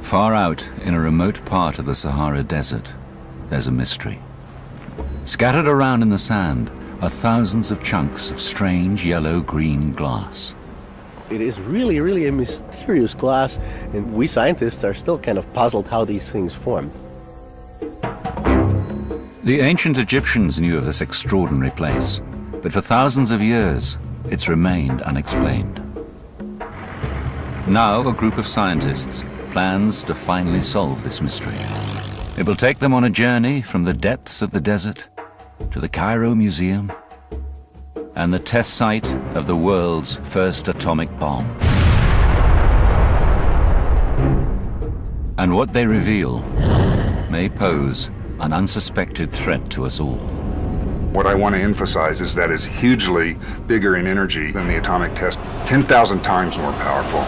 Far out in a remote part of the Sahara Desert, there's a mystery. Scattered around in the sand are thousands of chunks of strange yellow-green glass. It is really, really a mysterious glass, and we scientists are still kind of puzzled how these things formed. The ancient Egyptians knew of this extraordinary place, but for thousands of years, it's remained unexplained. Now, a group of scientists plans to finally solve this mystery. It will take them on a journey from the depths of the desert to the Cairo Museum and the test site of the world's first atomic bomb. And what they reveal may pose an unsuspected threat to us all. What I want to emphasize is that it's hugely bigger in energy than the atomic test, 10,000 times more powerful.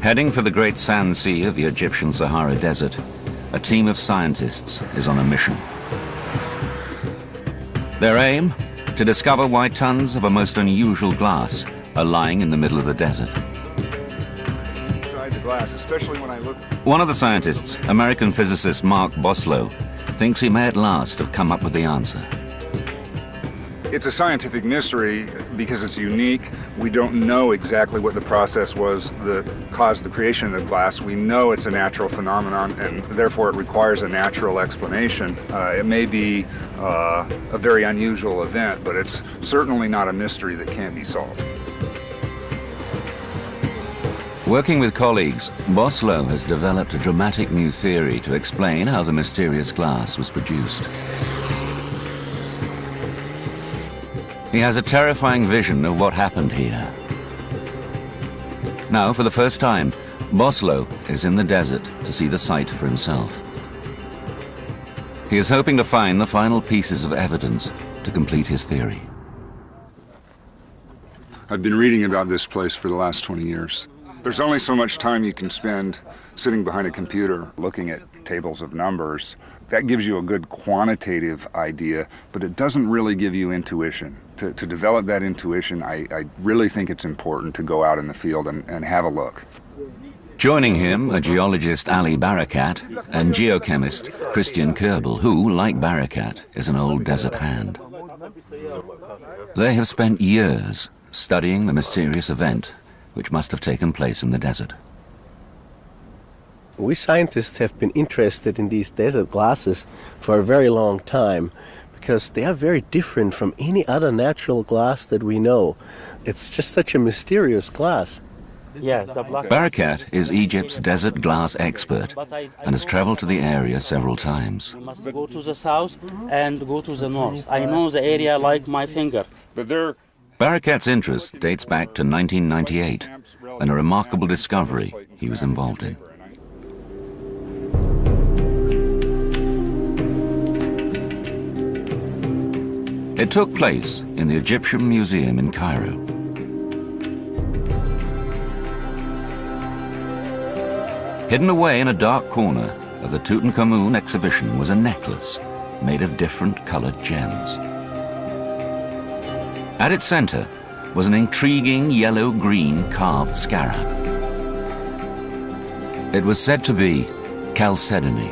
Heading for the great sand sea of the Egyptian Sahara Desert, a team of scientists is on a mission. Their aim? To discover why tons of a most unusual glass are lying in the middle of the desert. Inside the glass, especially when I look... One of the scientists, American physicist Mark Boslow, thinks he may at last have come up with the answer. It's a scientific mystery because it's unique. We don't know exactly what the process was that caused the creation of the glass. We know it's a natural phenomenon, and therefore it requires a natural explanation. It may be a very unusual event, but it's certainly not a mystery that can't be solved. Working with colleagues, Boslow has developed a dramatic new theory to explain how the mysterious glass was produced. He has a terrifying vision of what happened here. Now, for the first time, Boslow is in the desert to see the site for himself. He is hoping to find the final pieces of evidence to complete his theory. I've been reading about this place for the last 20 years. There's only so much time you can spend sitting behind a computer looking at tables of numbers. That gives you a good quantitative idea, but it doesn't really give you intuition. To develop that intuition, I really think it's important to go out in the field and have a look. Joining him are geologist Ali Barakat and geochemist Christian Kerbel, who, like Barakat, is an old desert hand. They have spent years studying the mysterious event which must have taken place in the desert. We scientists have been interested in these desert glasses for a very long time because they are very different from any other natural glass that we know. It's just such a mysterious glass. Yes, Barakat is Egypt's desert glass expert and has traveled to the area several times. You must go to the south and go to the north. I know the area like my finger. But there... Barakat's interest dates back to 1998 and a remarkable discovery he was involved in. It took place in the Egyptian Museum in Cairo. Hidden away in a dark corner of the Tutankhamun exhibition was a necklace made of different colored gems. At its center was an intriguing yellow-green carved scarab. It was said to be chalcedony,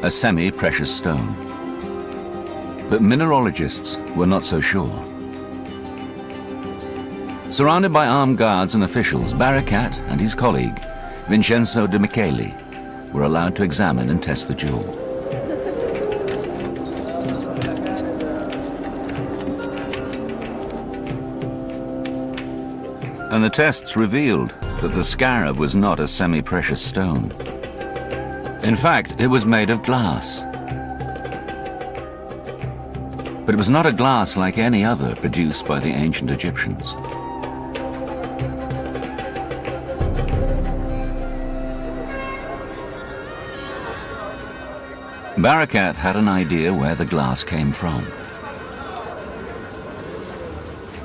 a semi-precious stone. But mineralogists were not so sure. Surrounded by armed guards and officials, Barakat and his colleague, Vincenzo de Micheli, were allowed to examine and test the jewel. And the tests revealed that the scarab was not a semi-precious stone. In fact, it was made of glass. But it was not a glass like any other produced by the ancient Egyptians. Barakat had an idea where the glass came from.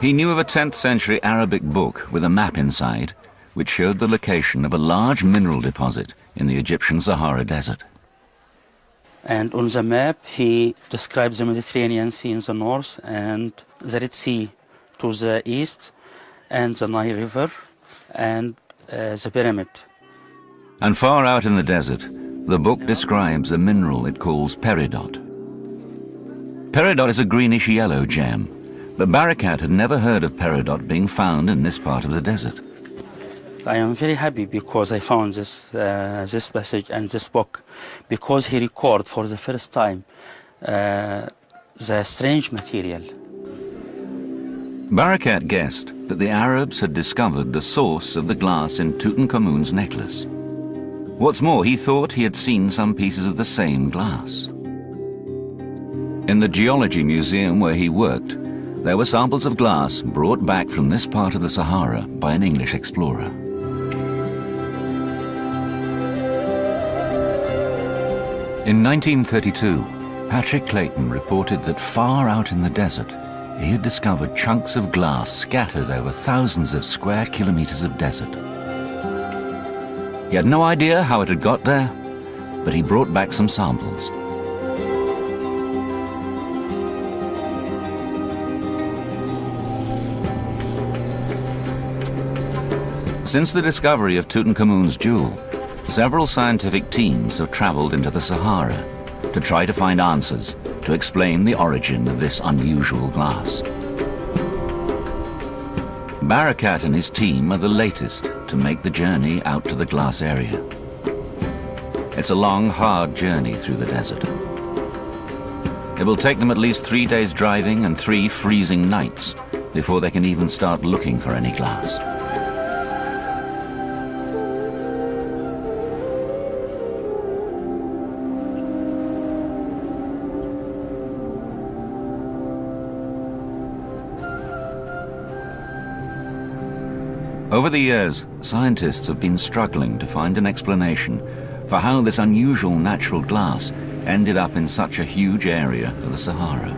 He knew of a 10th century Arabic book with a map inside, which showed the location of a large mineral deposit in the Egyptian Sahara Desert. And on the map, he describes the Mediterranean Sea in the north and the Red Sea to the east, and the Nile River and the pyramid. And far out in the desert, the book describes a mineral it calls peridot. Peridot is a greenish-yellow gem, but Barakat had never heard of peridot being found in this part of the desert. I am very happy because I found this passage and this book, because he recorded for the first time the strange material. Barakat guessed that the Arabs had discovered the source of the glass in Tutankhamun's necklace. What's more, he thought he had seen some pieces of the same glass. In the geology museum where he worked, there were samples of glass brought back from this part of the Sahara by an English explorer. In 1932, Patrick Clayton reported that far out in the desert, he had discovered chunks of glass scattered over thousands of square kilometers of desert. He had no idea how it had got there, but he brought back some samples. Since the discovery of Tutankhamun's jewel, several scientific teams have traveled into the Sahara to try to find answers to explain the origin of this unusual glass. Barakat and his team are the latest to make the journey out to the glass area. It's a long, hard journey through the desert. It will take them at least 3 days driving and 3 freezing nights before they can even start looking for any glass. Over the years, scientists have been struggling to find an explanation for how this unusual natural glass ended up in such a huge area of the Sahara.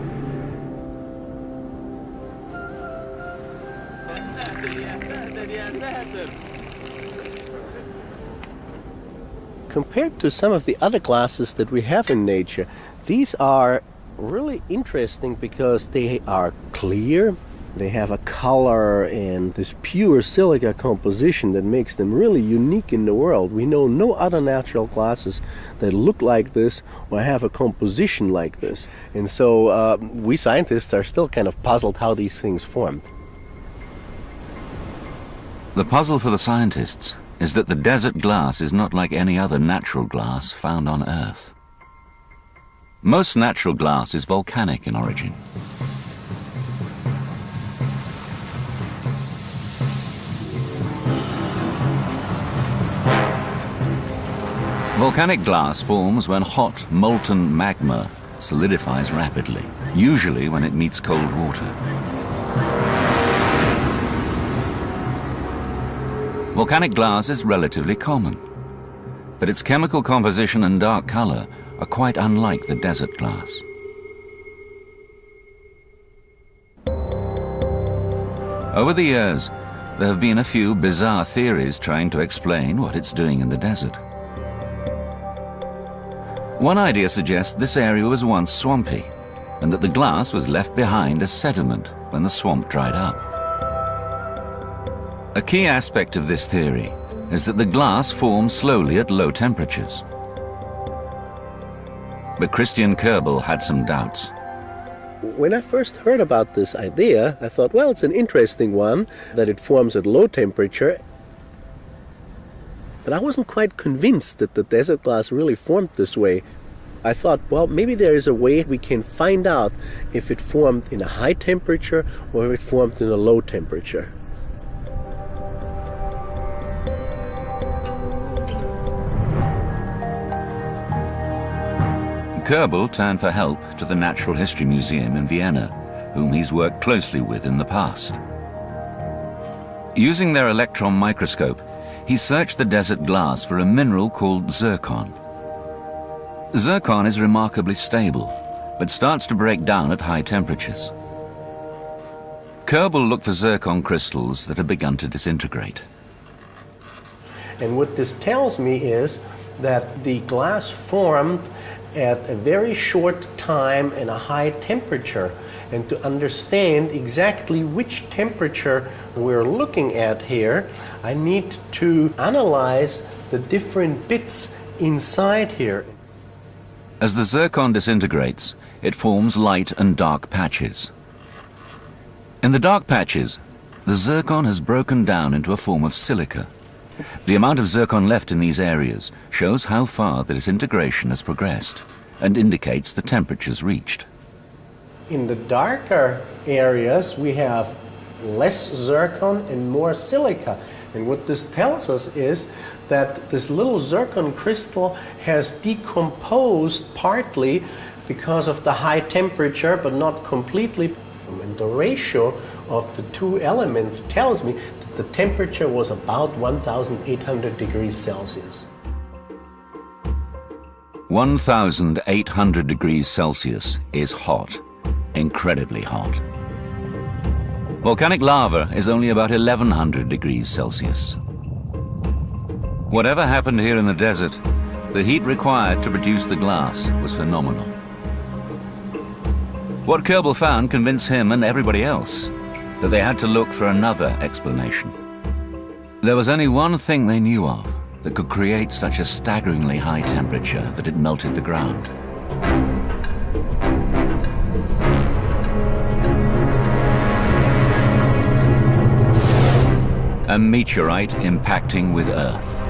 Compared to some of the other glasses that we have in nature, these are really interesting because they are clear. They have a color and this pure silica composition that makes them really unique in the world. We know no other natural glasses that look like this or have a composition like this. And so we scientists are still kind of puzzled how these things formed. The puzzle for the scientists is that the desert glass is not like any other natural glass found on Earth. Most natural glass is volcanic in origin. Volcanic glass forms when hot, molten magma solidifies rapidly, usually when it meets cold water. Volcanic glass is relatively common, but its chemical composition and dark color are quite unlike the desert glass. Over the years, there have been a few bizarre theories trying to explain what it's doing in the desert. One idea suggests this area was once swampy, and that the glass was left behind as sediment when the swamp dried up. A key aspect of this theory is that the glass forms slowly at low temperatures. But Christian Kerbel had some doubts. When I first heard about this idea, I thought, well, it's an interesting one, that it forms at low temperature. But I wasn't quite convinced that the desert glass really formed this way. I thought, well, maybe there is a way we can find out if it formed in a high temperature or if it formed in a low temperature. Kerbel turned for help to the Natural History Museum in Vienna, whom he's worked closely with in the past. Using their electron microscope, he searched the desert glass for a mineral called zircon. Zircon is remarkably stable, but starts to break down at high temperatures. Kerbel looked for zircon crystals that had begun to disintegrate. And what this tells me is that the glass formed at a very short time and a high temperature. And to understand exactly which temperature we're looking at here, I need to analyze the different bits inside here. As the zircon disintegrates, it forms light and dark patches. In the dark patches, the zircon has broken down into a form of silica. The amount of zircon left in these areas shows how far the disintegration has progressed and indicates the temperatures reached. In the darker areas, we have less zircon and more silica. And what this tells us is that this little zircon crystal has decomposed partly because of the high temperature, but not completely. And the ratio of the two elements tells me that the temperature was about 1,800 degrees Celsius. 1,800 degrees Celsius is hot, incredibly hot. Volcanic lava is only about 1,100 degrees Celsius. Whatever happened here in the desert, the heat required to produce the glass was phenomenal. What Kerbel found convinced him and everybody else that they had to look for another explanation. There was only one thing they knew of that could create such a staggeringly high temperature that it melted the ground. A meteorite impacting with Earth.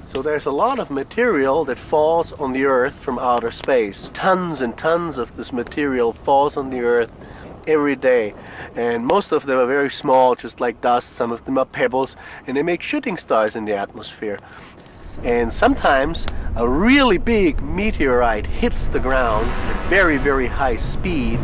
So there's a lot of material that falls on the Earth from outer space. Tons and tons of this material falls on the Earth every day. And most of them are very small, just like dust. Some of them are pebbles, and they make shooting stars in the atmosphere. And sometimes a really big meteorite hits the ground at very, very high speed.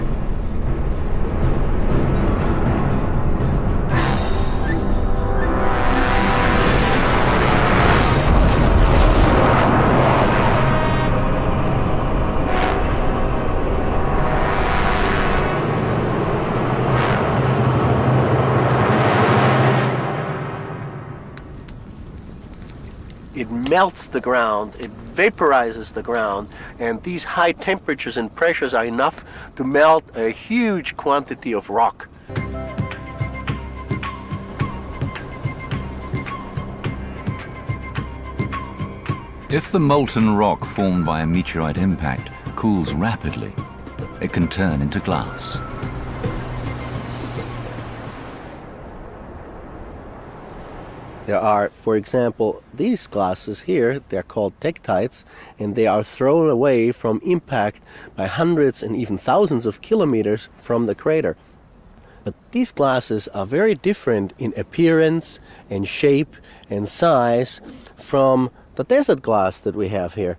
It melts the ground, it vaporizes the ground, and these high temperatures and pressures are enough to melt a huge quantity of rock. If the molten rock formed by a meteorite impact cools rapidly, it can turn into glass. There are, for example, these glasses here. They're called tektites, and they are thrown away from impact by hundreds and even thousands of kilometers from the crater. But these glasses are very different in appearance and shape and size from the desert glass that we have here.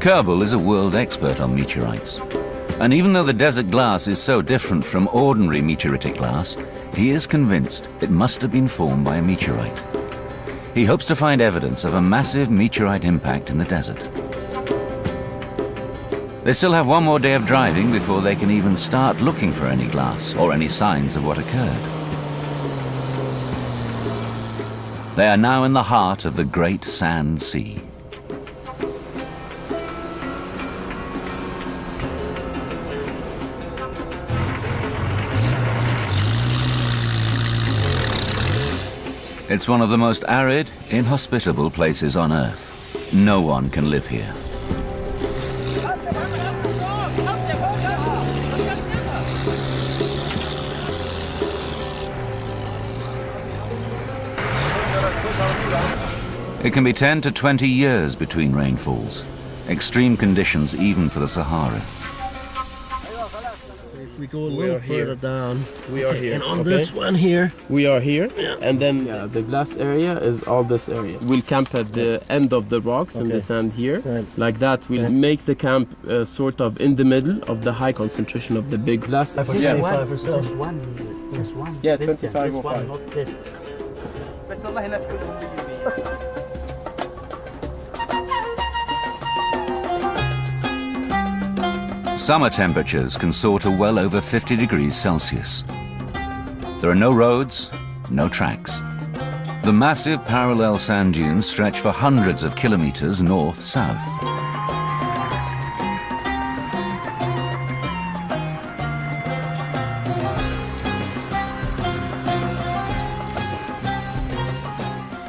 Kerbel is a world expert on meteorites. And even though the desert glass is so different from ordinary meteoritic glass, he is convinced it must have been formed by a meteorite. He hopes to find evidence of a massive meteorite impact in the desert. They still have one more day of driving before they can even start looking for any glass or any signs of what occurred. They are now in the heart of the Great Sand Sea. It's one of the most arid, inhospitable places on Earth. No one can live here. It can be 10 to 20 years between rainfalls. Extreme conditions even for the Sahara. If we go a little further down, we are here. And on this one here, we are here, and then the glass area is all this area. We'll camp at the end of the rocks and the sand here. Like that, we'll make the camp sort of in the middle of the high concentration of the big glass. Just one. Yeah, This 25 or one, 5. not this. Summer temperatures can soar to well over 50 degrees Celsius. There are no roads, no tracks. The massive parallel sand dunes stretch for hundreds of kilometers north-south.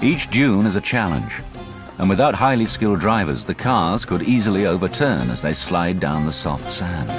Each dune is a challenge, and without highly skilled drivers, the cars could easily overturn as they slide down the soft sand.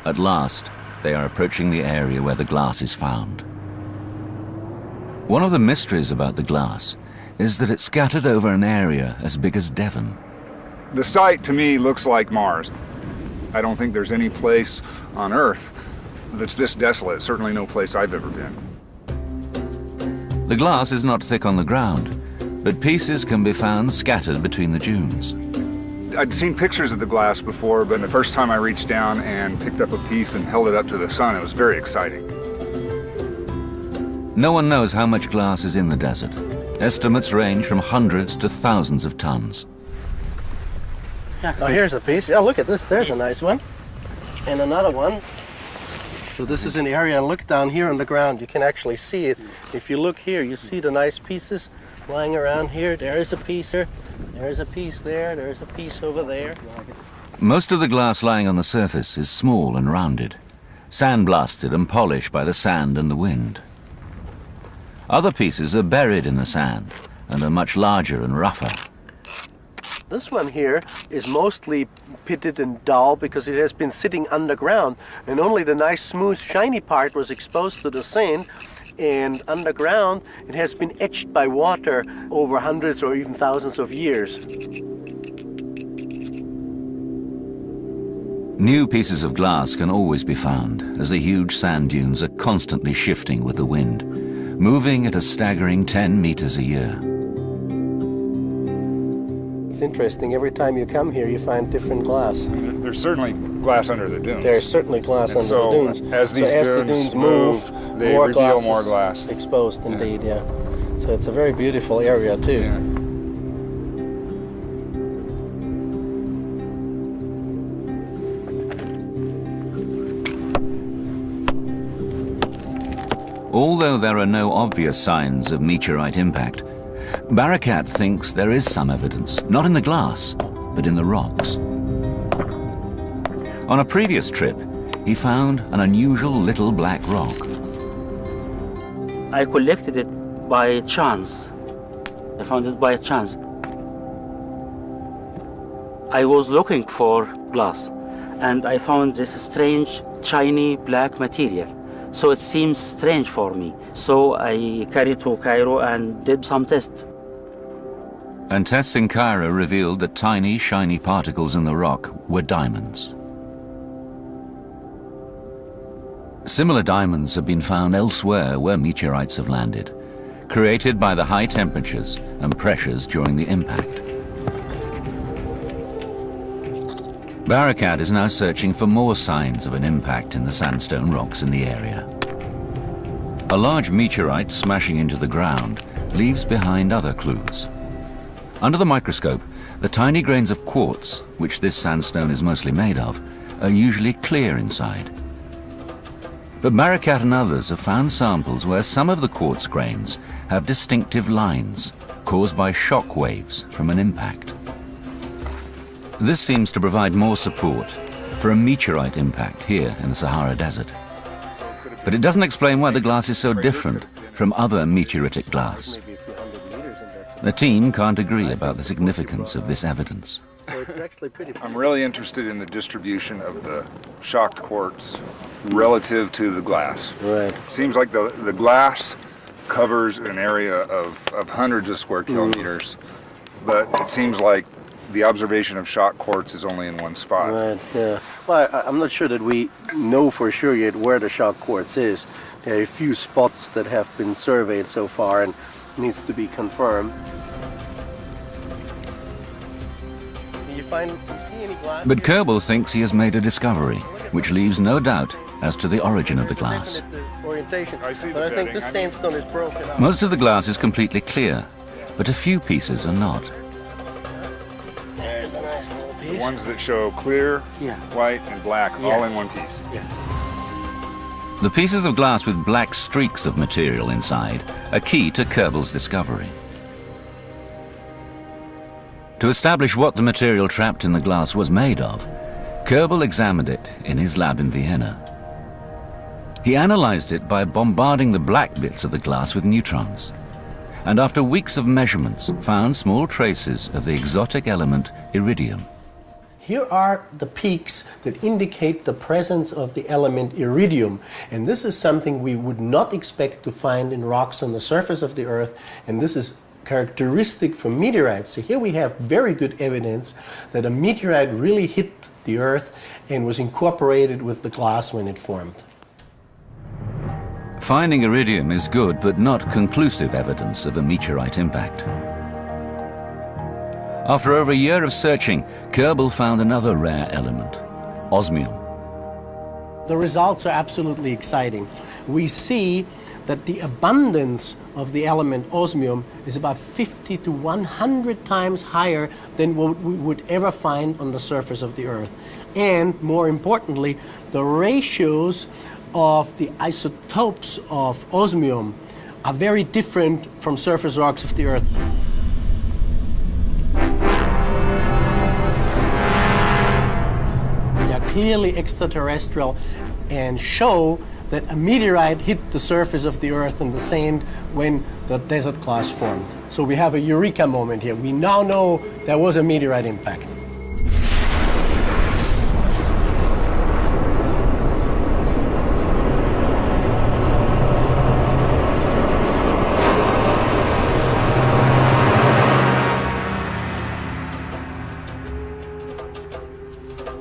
At last, they are approaching the area where the glass is found. One of the mysteries about the glass is that it's scattered over an area as big as Devon. The site to me looks like Mars. I don't think there's any place on Earth that's this desolate, certainly no place I've ever been. The glass is not thick on the ground, but pieces can be found scattered between the dunes. I'd seen pictures of the glass before, but the first time I reached down and picked up a piece and held it up to the sun, it was very exciting. No one knows how much glass is in the desert. Estimates range from hundreds to thousands of tons. oh, here's a piece. Oh, look at this. There's a nice one. And another one. So this is an area, and look down here on the ground. You can actually see it. If you look here, you see the nice pieces lying around here. There is a piece here. There's a piece there. There's a piece over there. Most of the glass lying on the surface is small and rounded, sandblasted and polished by the sand and the wind. Other pieces are buried in the sand and are much larger and rougher. This one here is mostly pitted and dull because it has been sitting underground, and only the nice smooth shiny part was exposed to the sand, and underground it has been etched by water over hundreds or even thousands of years. New pieces of glass can always be found as the huge sand dunes are constantly shifting with the wind, moving at a staggering 10 meters a year. It's interesting, every time you come here you find different glass. There's certainly glass under the dunes. There's certainly glass under the dunes. As these dunes move, they reveal more glass. Exposed, indeed, yeah. So it's a very beautiful area too. Yeah. Although there are no obvious signs of meteorite impact, Barakat thinks there is some evidence, not in the glass, but in the rocks. On a previous trip, he found an unusual little black rock. I collected it by chance. I found it by chance. I was looking for glass, and I found this strange, shiny black material. So it seems strange for me. So I carried to Cairo and did some tests. And tests in Cairo revealed that tiny, shiny particles in the rock were diamonds. Similar diamonds have been found elsewhere where meteorites have landed, created by the high temperatures and pressures during the impact. Barakat is now searching for more signs of an impact in the sandstone rocks in the area. A large meteorite smashing into the ground leaves behind other clues. Under the microscope, the tiny grains of quartz, which this sandstone is mostly made of, are usually clear inside. But Barakat and others have found samples where some of the quartz grains have distinctive lines caused by shock waves from an impact. This seems to provide more support for a meteorite impact here in the Sahara Desert. But it doesn't explain why the glass is so different from other meteoritic glass. The team can't agree about the significance of this evidence. I'm really interested in the distribution of the shocked quartz relative to the glass. Right. Seems like the glass covers an area of hundreds of square kilometers, but it seems like the observation of shocked quartz is only in one spot. Right, yeah. Well, I'm not sure that we know for sure yet where the shocked quartz is. There are a few spots that have been surveyed so far and needs to be confirmed. You see any glass? But Kerbal thinks he has made a discovery, which leaves no doubt as to the origin of the glass. Orientation. I see the But I think bedding. this sandstone is broken up. Most of the glass is completely clear, but a few pieces are not. There's a nice little The piece. ones that show clear, white, and black all in one piece. The pieces of glass with black streaks of material inside are key to Kerbal's discovery. To establish what the material trapped in the glass was made of, Kerbal examined it in his lab in Vienna. He analyzed it by bombarding the black bits of the glass with neutrons, and after weeks of measurements found small traces of the exotic element iridium. Here are the peaks that indicate the presence of the element iridium, and this is something we would not expect to find in rocks on the surface of the Earth, and this is characteristic for meteorites. So here we have very good evidence that a meteorite really hit the Earth and was incorporated with the glass when it formed. Finding iridium is good, but not conclusive evidence of a meteorite impact. After over a year of searching, Kerbal found another rare element, osmium. The results are absolutely exciting. We see that the abundance of the element osmium is about 50 to 100 times higher than what we would ever find on the surface of the Earth. And more importantly, the ratios of the isotopes of osmium are very different from surface rocks of the Earth. They are clearly extraterrestrial and show that a meteorite hit the surface of the Earth and the sand when the desert glass formed. So we have a eureka moment here. We now know there was a meteorite impact.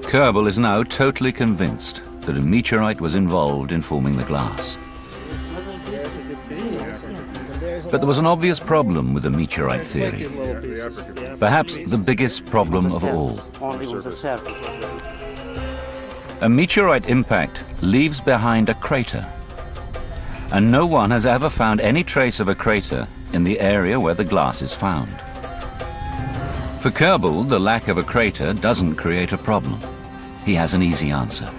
Kerbal is now totally convinced that a meteorite was involved in forming the glass. But there was an obvious problem with the meteorite theory. Perhaps the biggest problem of all. A meteorite impact leaves behind a crater. And no one has ever found any trace of a crater in the area where the glass is found. For Kerbal, the lack of a crater doesn't create a problem. He has an easy answer.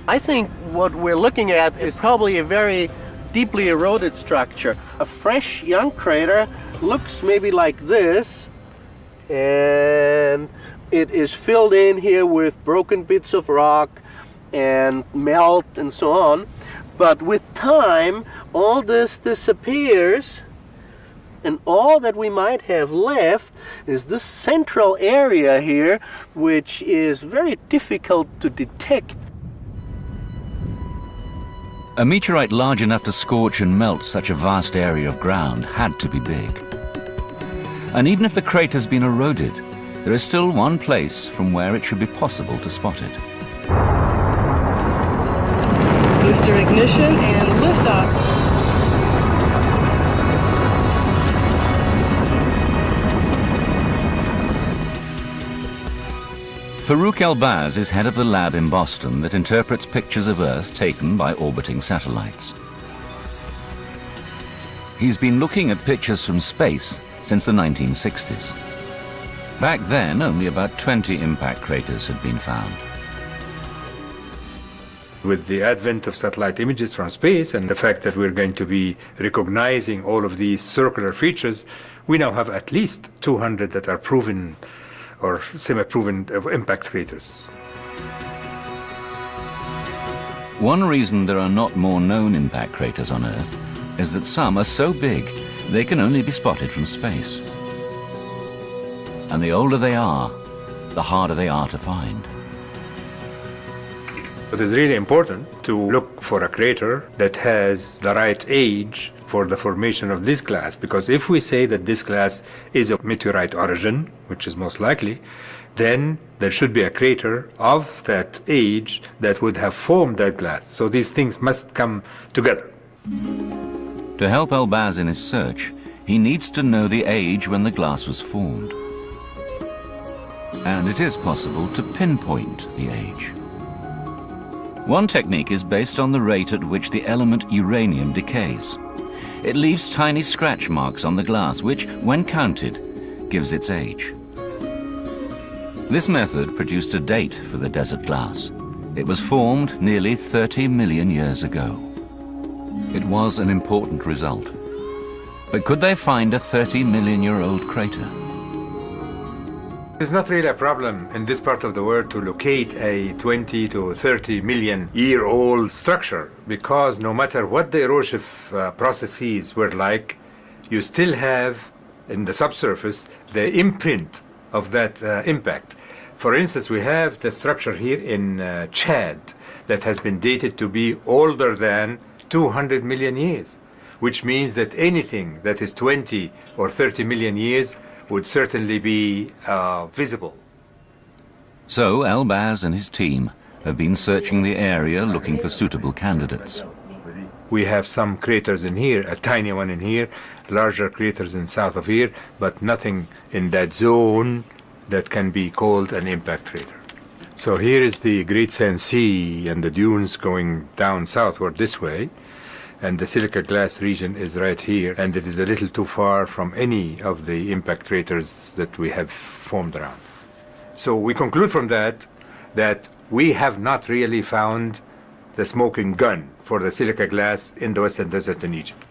I think what we're looking at is probably a very deeply eroded structure. A fresh young crater looks maybe like this, and it is filled in here with broken bits of rock and melt and so on. But with time, all this disappears, and all that we might have left is this central area here, which is very difficult to detect. A meteorite large enough to scorch and melt such a vast area of ground had to be big. And even if the crater's been eroded, there is still one place from where it should be possible to spot it. Booster ignition and liftoff. Farouk Elbaz is head of the lab in Boston that interprets pictures of Earth taken by orbiting satellites. He's been looking at pictures from space since the 1960s. Back then, only about 20 impact craters had been found. With the advent of satellite images from space and the fact that we're going to be recognizing all of these circular features, we now have at least 200 that are proven or semi-proven impact craters. One reason there are not more known impact craters on Earth is that some are so big they can only be spotted from space. And the older they are, the harder they are to find. It is really important to look for a crater that has the right age for the formation of this glass, because if we say that this glass is of meteorite origin, which is most likely, then there should be a crater of that age that would have formed that glass. So these things must come together. To help Elbaz in his search, he needs to know the age when the glass was formed. And it is possible to pinpoint the age. One technique is based on the rate at which the element uranium decays. It leaves tiny scratch marks on the glass, which, when counted, gives its age. This method produced a date for the desert glass. It was formed nearly 30 million years ago. It was an important result. But could they find a 30-million-year-old crater? It's not really a problem in this part of the world to locate a 20 to 30 million year old structure, because no matter what the erosive processes were like, you still have in the subsurface the imprint of that impact. For instance, we have the structure here in Chad that has been dated to be older than 200 million years, which means that anything that is 20 or 30 million years would certainly be visible. So Elbaz and his team have been searching the area looking for suitable candidates. We have some craters in here, a tiny one in here, larger craters in south of here, but nothing in that zone that can be called an impact crater. So here is the Great Sand Sea and the dunes going down southward this way, and the silica glass region is right here, and it is a little too far from any of the impact craters that we have formed around. So we conclude from that we have not really found the smoking gun for the silica glass in the Western Desert in Egypt.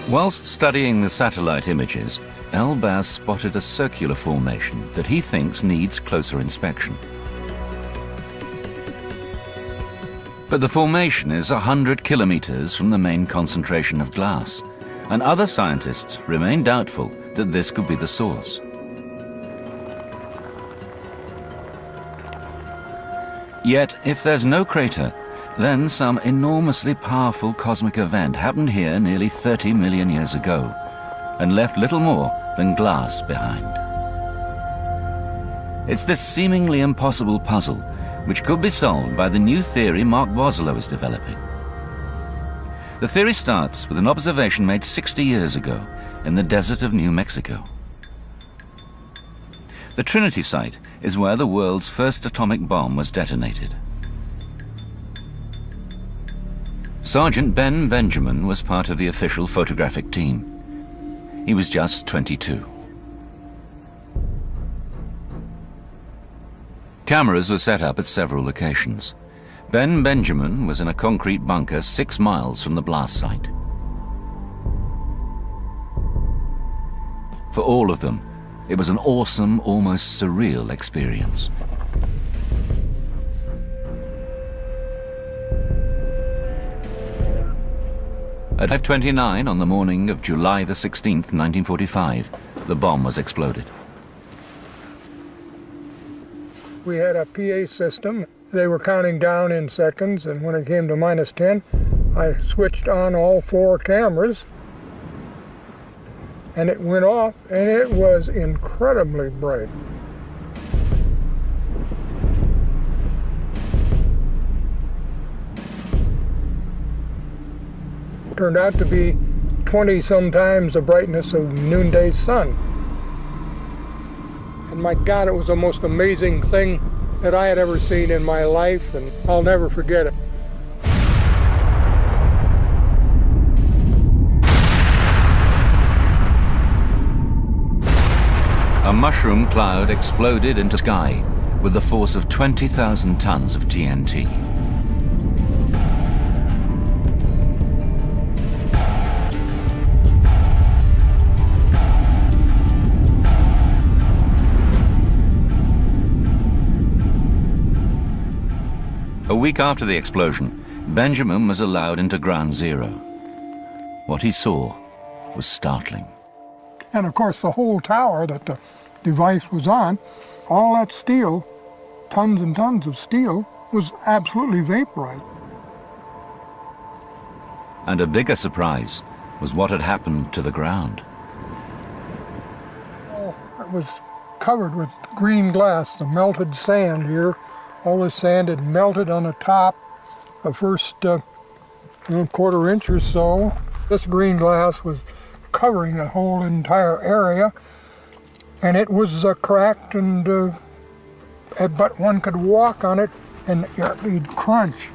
Whilst studying the satellite images, Elbaz spotted a circular formation that he thinks needs closer inspection. But the formation is 100 kilometers from the main concentration of glass, and other scientists remain doubtful that this could be the source. Yet, if there's no crater, then some enormously powerful cosmic event happened here nearly 30 million years ago and left little more than glass behind. It's this seemingly impossible puzzle which could be solved by the new theory Mark Boselow is developing. The theory starts with an observation made 60 years ago in the desert of New Mexico. The Trinity site is where the world's first atomic bomb was detonated. Sergeant Ben Benjamin was part of the official photographic team. He was just 22. Cameras were set up at several locations. Ben Benjamin was in a concrete bunker 6 miles from the blast site. For all of them, it was an awesome, almost surreal experience. At 5:29 on the morning of July the 16th, 1945, the bomb was exploded. We had a PA system. They were counting down in seconds, and when it came to -10, I switched on all 4 cameras, and it went off, and it was incredibly bright. It turned out to be 20-some times the brightness of noonday sun. And my God, it was the most amazing thing that I had ever seen in my life, and I'll never forget it. A mushroom cloud exploded into the sky with the force of 20,000 tons of TNT. A week after the explosion, Benjamin was allowed into Ground Zero. What he saw was startling. And of course the whole tower that the device was on, all that steel, tons and tons of steel, was absolutely vaporized. And a bigger surprise was what had happened to the ground. Oh, it was covered with green glass, the melted sand here. All the sand had melted on the top, the first quarter inch or so. This green glass was covering the whole entire area, and it was cracked, and but one could walk on it, and you'd crunch.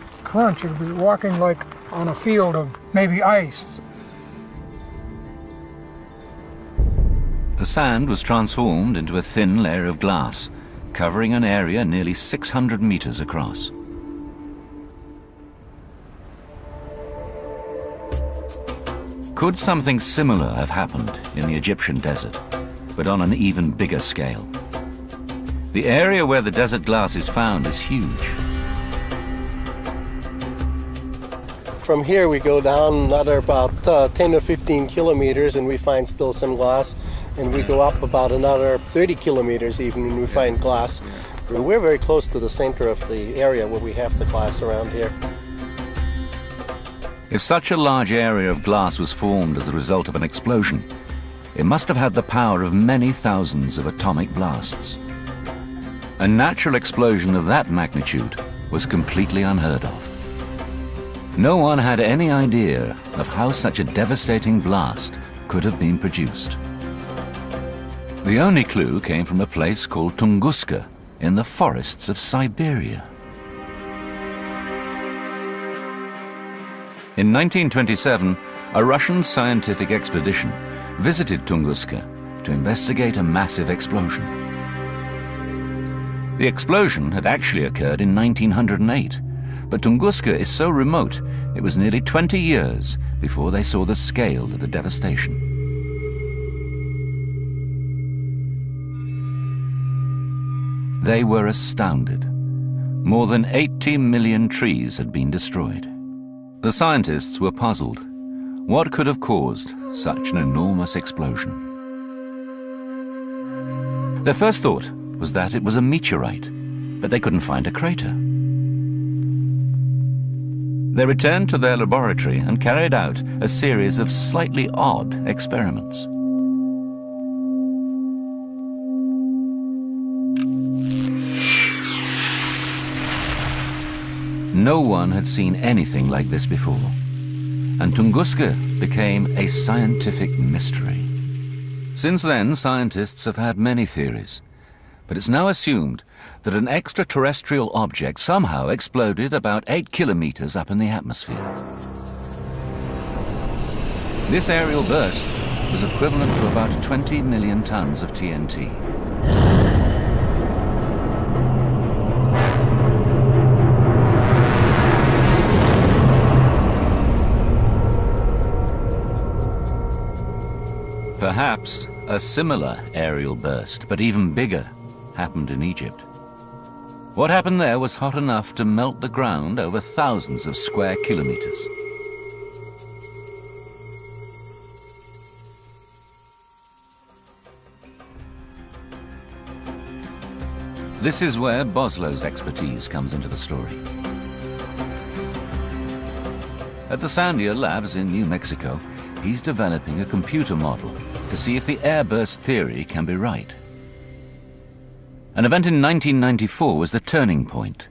You'd be walking like on a field of maybe ice. The sand was transformed into a thin layer of glass, covering an area nearly 600 meters across. Could something similar have happened in the Egyptian desert, but on an even bigger scale? The area where the desert glass is found is huge. From here we go down another about 10 to 15 kilometers and we find still some glass, and we go up about another 30 kilometers even and we find glass. And we're very close to the center of the area where we have the glass around here. If such a large area of glass was formed as a result of an explosion, it must have had the power of many thousands of atomic blasts. A natural explosion of that magnitude was completely unheard of. No one had any idea of how such a devastating blast could have been produced. The only clue came from a place called Tunguska in the forests of Siberia. In 1927, a Russian scientific expedition visited Tunguska to investigate a massive explosion. The explosion had actually occurred in 1908, but Tunguska is so remote it was nearly 20 years before they saw the scale of the devastation. They were astounded. More than 80 million trees had been destroyed. The scientists were puzzled. What could have caused such an enormous explosion? Their first thought was that it was a meteorite, but they couldn't find a crater. They returned to their laboratory and carried out a series of slightly odd experiments. No one had seen anything like this before, and Tunguska became a scientific mystery. Since then, scientists have had many theories, but it's now assumed that an extraterrestrial object somehow exploded about 8 kilometers up in the atmosphere. This aerial burst was equivalent to about 20 million tons of TNT. Perhaps a similar aerial burst, but even bigger, happened in Egypt. What happened there was hot enough to melt the ground over thousands of square kilometers. This is where Boslow's expertise comes into the story. At the Sandia Labs in New Mexico, he's developing a computer model to see if the airburst theory can be right. An event in 1994 was the turning point,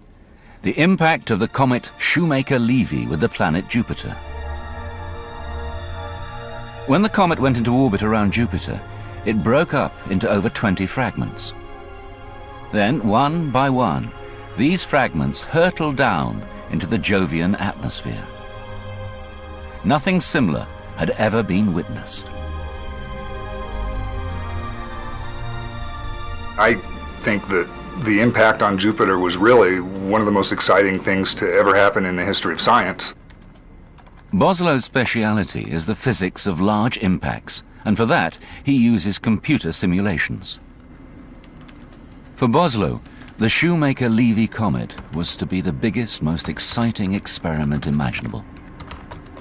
the impact of the comet Shoemaker-Levy with the planet Jupiter. When the comet went into orbit around Jupiter, it broke up into over 20 fragments. Then, one by one, these fragments hurtled down into the Jovian atmosphere. Nothing similar had ever been witnessed. I think that the impact on Jupiter was really one of the most exciting things to ever happen in the history of science. Boslow's speciality is the physics of large impacts, and for that he uses computer simulations. For Boslow, the Shoemaker-Levy comet was to be the biggest, most exciting experiment imaginable.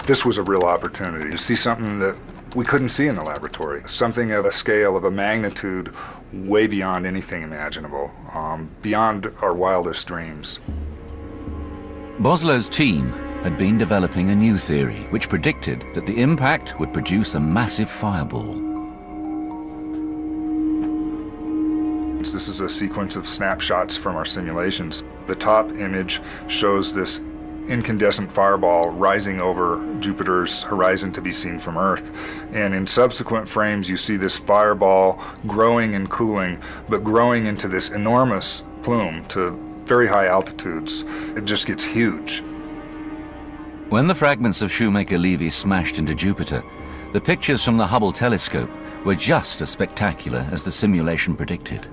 This was a real opportunity to see something that we couldn't see in the laboratory. Something of a scale of a magnitude way beyond anything imaginable, beyond our wildest dreams. Boslow's team had been developing a new theory which predicted that the impact would produce a massive fireball. This is a sequence of snapshots from our simulations. The top image shows this incandescent fireball rising over Jupiter's horizon to be seen from Earth. And in subsequent frames, you see this fireball growing and cooling, but growing into this enormous plume to very high altitudes. It just gets huge. When the fragments of Shoemaker-Levy smashed into Jupiter, the pictures from the Hubble telescope were just as spectacular as the simulation predicted.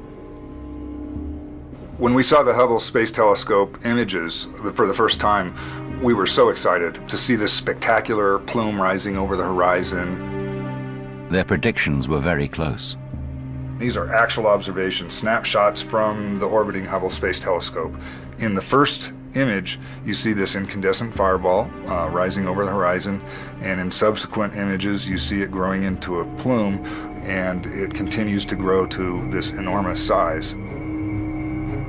When we saw the Hubble Space Telescope images for the first time, we were so excited to see this spectacular plume rising over the horizon. Their predictions were very close. These are actual observations, snapshots from the orbiting Hubble Space Telescope. In the first image, you see this incandescent fireball rising over the horizon, and in subsequent images, you see it growing into a plume, and it continues to grow to this enormous size.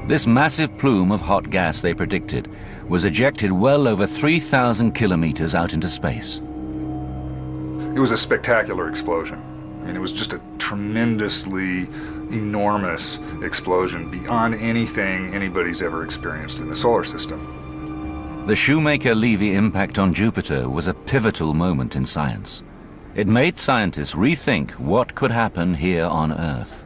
This massive plume of hot gas they predicted was ejected well over 3,000 kilometers out into space. It was a spectacular explosion. I mean, it was just a tremendously enormous explosion beyond anything anybody's ever experienced in the solar system. The Shoemaker-Levy impact on Jupiter was a pivotal moment in science. It made scientists rethink what could happen here on Earth.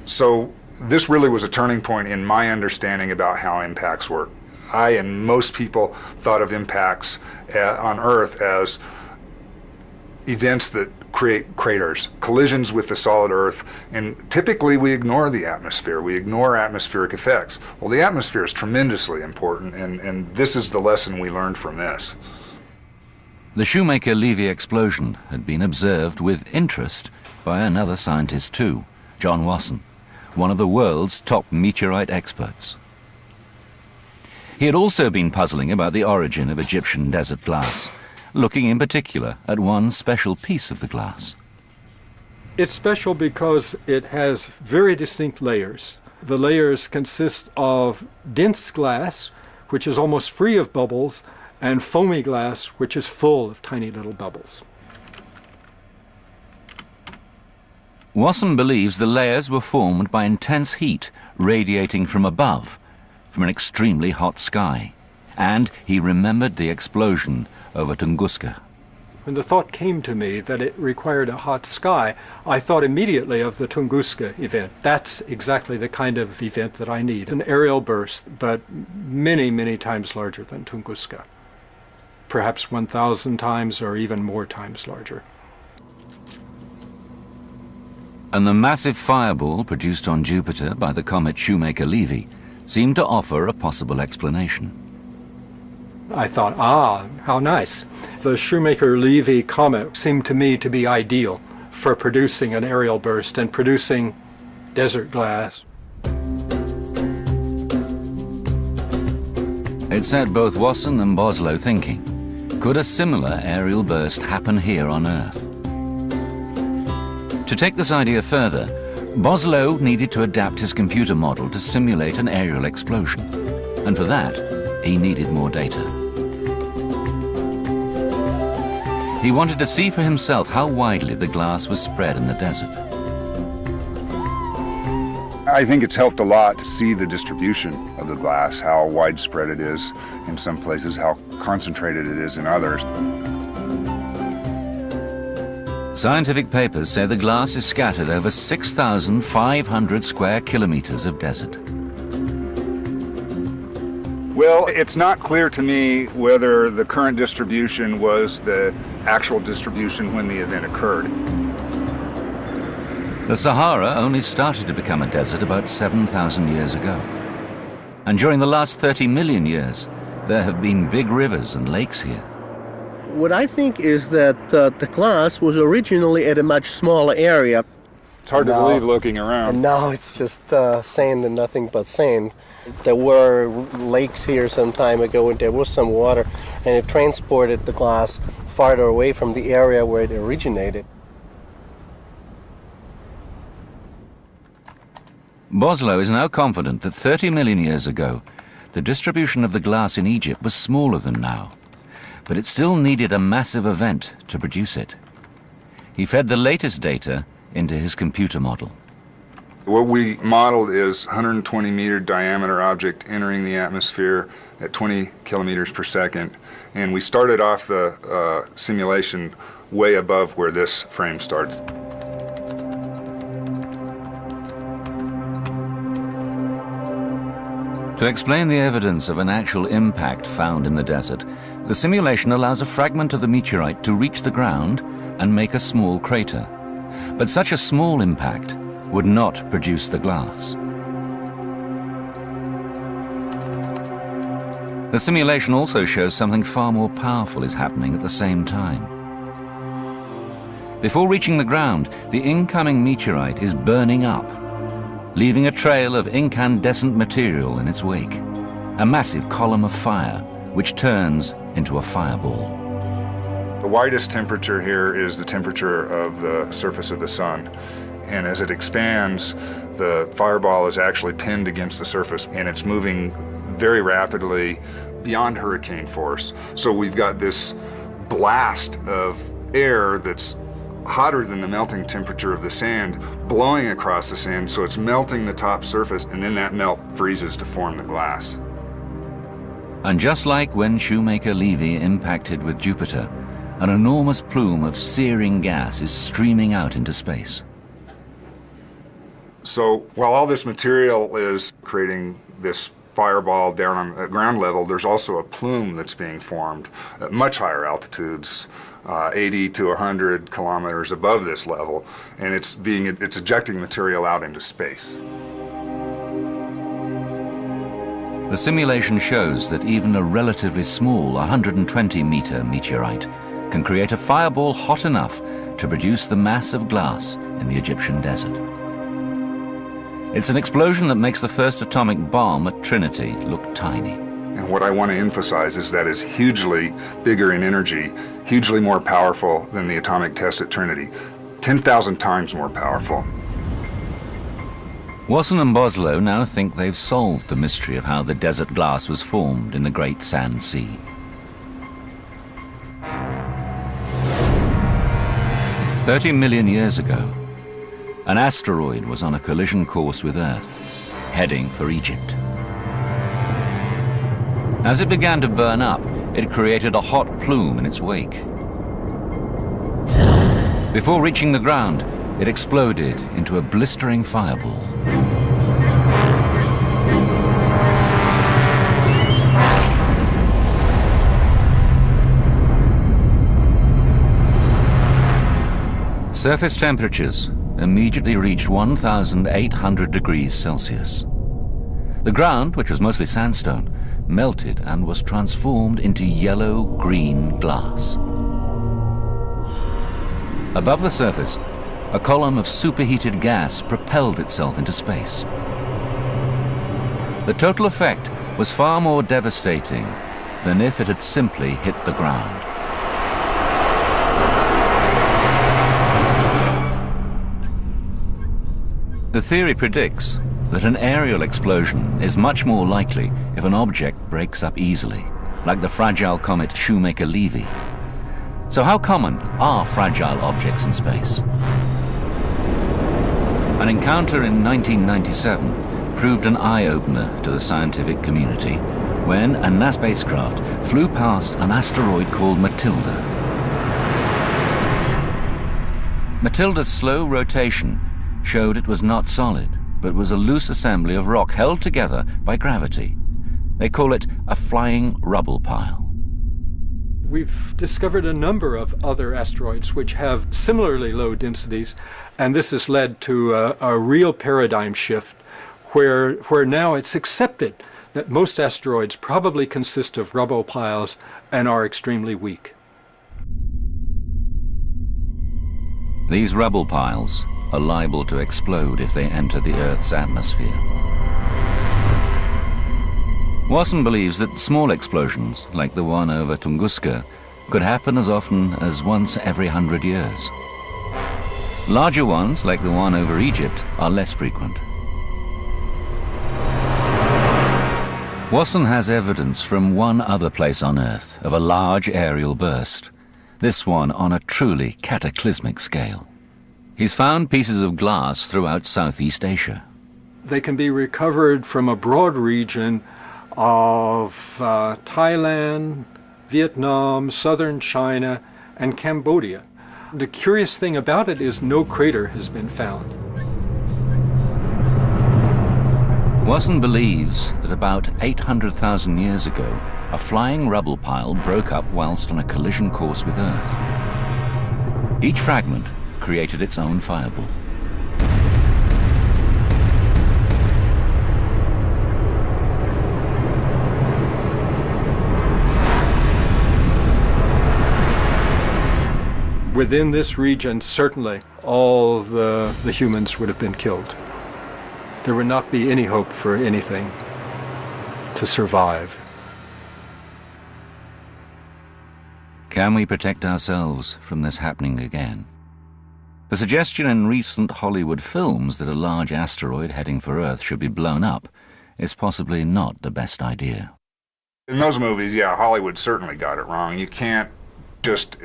So this really was a turning point in my understanding about how impacts work. I and most people thought of impacts on Earth as events that create craters, collisions with the solid Earth, and typically we ignore the atmosphere. We ignore atmospheric effects. Well, the atmosphere is tremendously important, and this is the lesson we learned from this. The Shoemaker-Levy explosion had been observed with interest by another scientist too, John Wasson, one of the world's top meteorite experts. He had also been puzzling about the origin of Egyptian desert glass, looking in particular at one special piece of the glass. It's special because it has very distinct layers. The layers consist of dense glass, which is almost free of bubbles, and foamy glass, which is full of tiny little bubbles. Wasson believes the layers were formed by intense heat radiating from above, from an extremely hot sky. And he remembered the explosion over Tunguska. When the thought came to me that it required a hot sky, I thought immediately of the Tunguska event. That's exactly the kind of event that I need. An aerial burst, but many, many times larger than Tunguska. Perhaps 1,000 times or even more times larger. And the massive fireball produced on Jupiter by the comet Shoemaker-Levy seemed to offer a possible explanation. I thought, how nice. The Shoemaker-Levy comet seemed to me to be ideal for producing an aerial burst and producing desert glass. It set both Wasson and Boslow thinking, could a similar aerial burst happen here on Earth? To take this idea further, Boslow needed to adapt his computer model to simulate an aerial explosion, and for that, he needed more data. He wanted to see for himself how widely the glass was spread in the desert. I think it's helped a lot to see the distribution of the glass, how widespread it is in some places, how concentrated it is in others. Scientific papers say the glass is scattered over 6,500 square kilometers of desert. Well, it's not clear to me whether the current distribution was the actual distribution when the event occurred. The Sahara only started to become a desert about 7,000 years ago. And during the last 30 million years, there have been big rivers and lakes here. What I think is that the glass was originally at a much smaller area. It's hard to believe looking around. And now it's just sand and nothing but sand. There were lakes here some time ago and there was some water, and it transported the glass farther away from the area where it originated. Boslow is now confident that 30 million years ago, the distribution of the glass in Egypt was smaller than now, but it still needed a massive event to produce it. He fed the latest data into his computer model. What we modeled is 120-meter diameter object entering the atmosphere at 20 kilometers per second, and we started off the simulation way above where this frame starts. To explain the evidence of an actual impact found in the desert, the simulation allows a fragment of the meteorite to reach the ground and make a small crater. But such a small impact would not produce the glass. The simulation also shows something far more powerful is happening at the same time. Before reaching the ground, the incoming meteorite is burning up, leaving a trail of incandescent material in its wake, a massive column of fire which turns into a fireball. The widest temperature here is the temperature of the surface of the sun. And as it expands, the fireball is actually pinned against the surface, and it's moving very rapidly beyond hurricane force. So we've got this blast of air that's hotter than the melting temperature of the sand blowing across the sand, so it's melting the top surface, and then that melt freezes to form the glass. And just like when Shoemaker-Levy impacted with Jupiter, an enormous plume of searing gas is streaming out into space. So while all this material is creating this fireball down on the ground level, there's also a plume that's being formed at much higher altitudes, 80 to 100 kilometers above this level, and it's ejecting material out into space. The simulation shows that even a relatively small 120-meter meteorite can create a fireball hot enough to produce the mass of glass in the Egyptian desert. It's an explosion that makes the first atomic bomb at Trinity look tiny. And what I want to emphasize is that it's hugely bigger in energy, hugely more powerful than the atomic test at Trinity, 10,000 times more powerful. Wasson and Boslow now think they've solved the mystery of how the desert glass was formed in the Great Sand Sea. "30 million years ago, an asteroid was on a collision course with Earth, heading for Egypt. As it began to burn up, it created a hot plume in its wake. Before reaching the ground, it exploded into a blistering fireball. Surface temperatures immediately reached 1,800 degrees Celsius. The ground, which was mostly sandstone, melted and was transformed into yellow-green glass. Above the surface, a column of superheated gas propelled itself into space. The total effect was far more devastating than if it had simply hit the ground. The theory predicts that an aerial explosion is much more likely if an object breaks up easily, like the fragile comet Shoemaker-Levy. So how common are fragile objects in space? An encounter in 1997 proved an eye-opener to the scientific community when a NASA spacecraft flew past an asteroid called Matilda. Matilda's slow rotation showed it was not solid, but was a loose assembly of rock held together by gravity. They call it a flying rubble pile. We've discovered a number of other asteroids which have similarly low densities, and this has led to a real paradigm shift where now it's accepted that most asteroids probably consist of rubble piles and are extremely weak. These rubble piles are liable to explode if they enter the Earth's atmosphere. Wasson believes that small explosions, like the one over Tunguska, could happen as often as once every 100 years. Larger ones, like the one over Egypt, are less frequent. Wasson has evidence from one other place on Earth of a large aerial burst, this one on a truly cataclysmic scale. He's found pieces of glass throughout Southeast Asia. They can be recovered from a broad region of Thailand, Vietnam, southern China, and Cambodia. The curious thing about it is no crater has been found. Wasson believes that about 800,000 years ago, a flying rubble pile broke up whilst on a collision course with Earth. Each fragment created its own fireball. Within this region, certainly, all the humans would have been killed. There would not be any hope for anything to survive. Can we protect ourselves from this happening again? The suggestion in recent Hollywood films that a large asteroid heading for Earth should be blown up is possibly not the best idea. In those movies, yeah, Hollywood certainly got it wrong. You can't just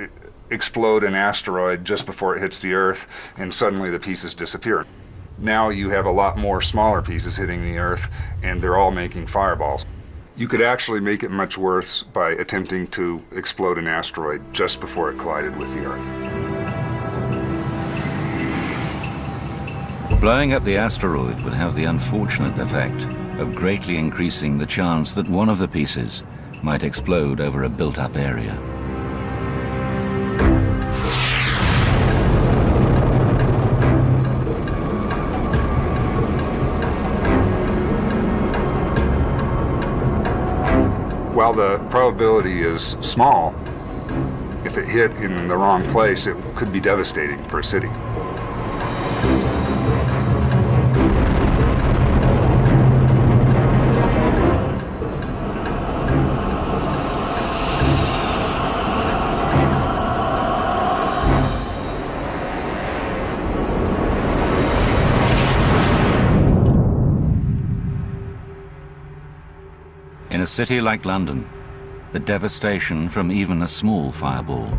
explode an asteroid just before it hits the Earth and suddenly the pieces disappear. Now you have a lot more smaller pieces hitting the Earth and they're all making fireballs. You could actually make it much worse by attempting to explode an asteroid just before it collided with the Earth. Blowing up the asteroid would have the unfortunate effect of greatly increasing the chance that one of the pieces might explode over a built-up area. While the probability is small, if it hit in the wrong place, it could be devastating for a city. In a city like London, the devastation from even a small fireball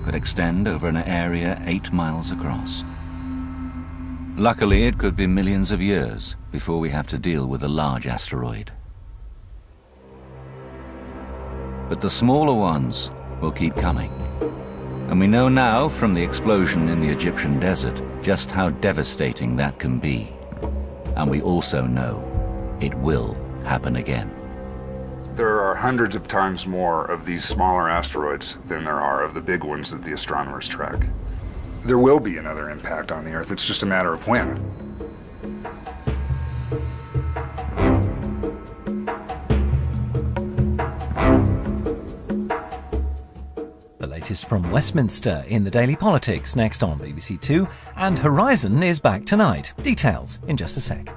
could extend over an area 8 miles across. Luckily, it could be millions of years before we have to deal with a large asteroid. But the smaller ones will keep coming. And we know now from the explosion in the Egyptian desert just how devastating that can be. And we also know it will happen again. There are hundreds of times more of these smaller asteroids than there are of the big ones that the astronomers track. There will be another impact on the Earth, it's just a matter of when. The latest from Westminster in the Daily Politics next on BBC Two, and Horizon is back tonight. Details in just a sec.